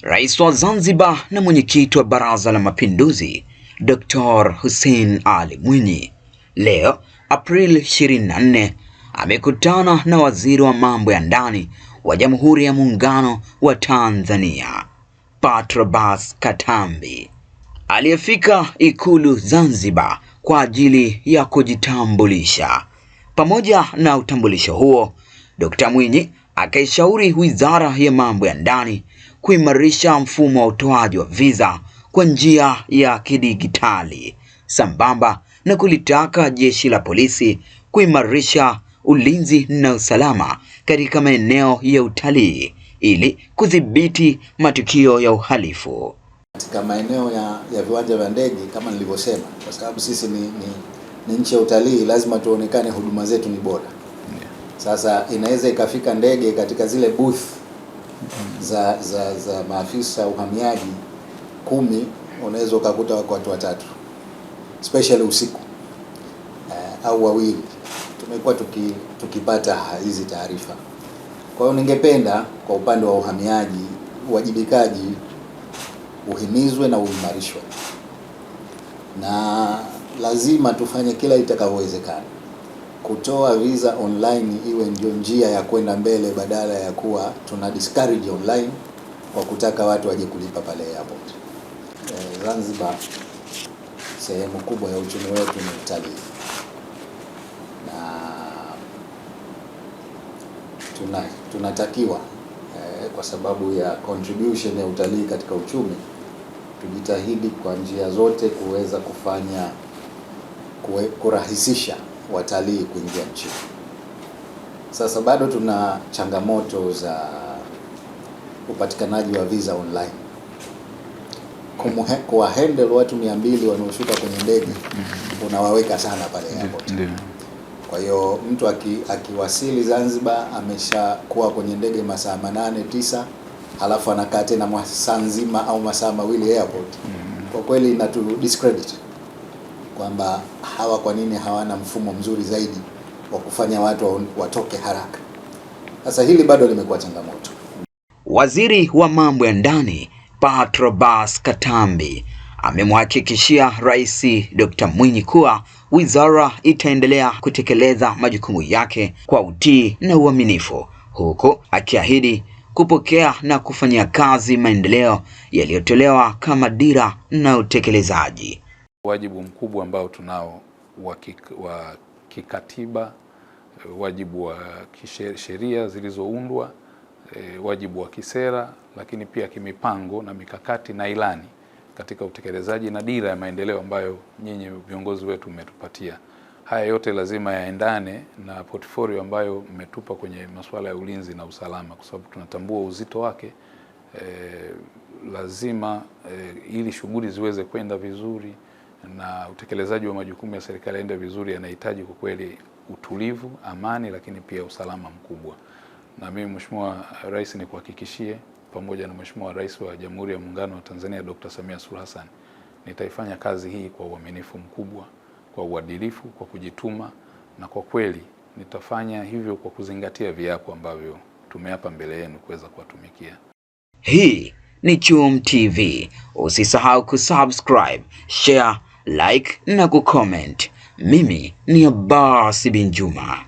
Rais wa Zanzibar na mwenyekiti wa Baraza la Mapinduzi Dr. Hussein Ali Mwinyi leo Aprili 24 amekutana na waziri wa mambo ya ndani wa Jamhuri ya Muungano wa Tanzania Patrobas Katambi aliyefika Ikulu Zanzibar kwa ajili ya kujitambulisha. Pamoja na utambulisho huo, Dr. Mwinyi akaishauri Wizara ya Mambo ya Ndani kuimarisha mfumo wa utoaji wa visa kwa njia ya kidigitali, sambamba na kulitaka Jeshi la Polisi kuimarisha ulinzi na usalama katika maeneo ya utalii ili kudhibiti matukio ya uhalifu. Katika maeneo ya viwanja vya ndege, kama nilivyosema, kwa sababu sisi ni nchi ya utalii, lazima tuonekane huduma zetu ni bora. Sasa inaweza ikafika ndege katika zile booth za maafisa uhamiaji 10, unaweza ukakuta watu watatu, especially usiku au wawili. Tumekuwa tukipata hizi taarifa. Kwa hiyo ningependa kwa upande wa uhamiaji, uwajibikaji uhimizwe na uimarishwe, na lazima tufanye kila itakavyowezekana kutoa visa online iwe ndio njia ya kwenda mbele, badala ya kuwa tuna discourage online kwa kutaka watu waje kulipa pale airport. Zanzibar, sehemu kubwa ya uchumi wetu ni utalii, na tunatakiwa kwa sababu ya contribution ya utalii katika uchumi, tujitahidi kwa njia zote kuweza kurahisisha watalii kuingia nchini. Sasa bado tuna changamoto za upatikanaji wa visa online. Kwa handle watu 200 wanaoshuka kwenye ndege, unawaweka sana pale airport. Kwa hiyo mtu akiwasili Zanzibar ameshakuwa kwenye ndege masaa 8-9, halafu anakaa tena masaa nzima au masaa mawili airport. Kwa kweli inatu discredit kwamba hawa kwa nini hawana mfumo mzuri zaidi wa kufanya watu watoke haraka. Sasa hili bado limekuwa changamoto. Waziri wa mambo ya ndani Patrobas Katambi amemhakikishia Rais Dr. Mwinyi kuwa wizara itaendelea kutekeleza majukumu yake kwa utii na uaminifu, huku akiahidi kupokea na kufanyia kazi maendeleo yaliyotolewa kama dira na utekelezaji. Wajibu mkubwa ambao tunao wa kikatiba, wajibu wa kisheria zilizoundwa, wajibu wa kisera, lakini pia kimipango na mikakati na ilani katika utekelezaji na dira ya maendeleo ambayo nyinyi viongozi wetu mmetupatia. Haya yote lazima yaendane na portfolio ambayo mmetupa kwenye masuala ya ulinzi na usalama, kwa sababu tunatambua uzito wake. Lazima ili shughuli ziweze kwenda vizuri na utekelezaji wa majukumu ya serikali yaende vizuri, yanahitaji kwa kweli utulivu, amani, lakini pia usalama mkubwa. Na mimi Mheshimiwa Rais nikuhakikishie, pamoja na Mheshimiwa Rais wa Jamhuri ya Muungano wa Tanzania Dr. Samia Suluhu Hassan, nitaifanya kazi hii kwa uaminifu mkubwa, kwa uadilifu, kwa kujituma, na kwa kweli nitafanya hivyo kwa kuzingatia viapo ambavyo tumeapa mbele yenu kuweza kuwatumikia. Hii ni Chuom TV. Usisahau kusubscribe, share, like na kucomment. Mimi ni Abbas bin Juma.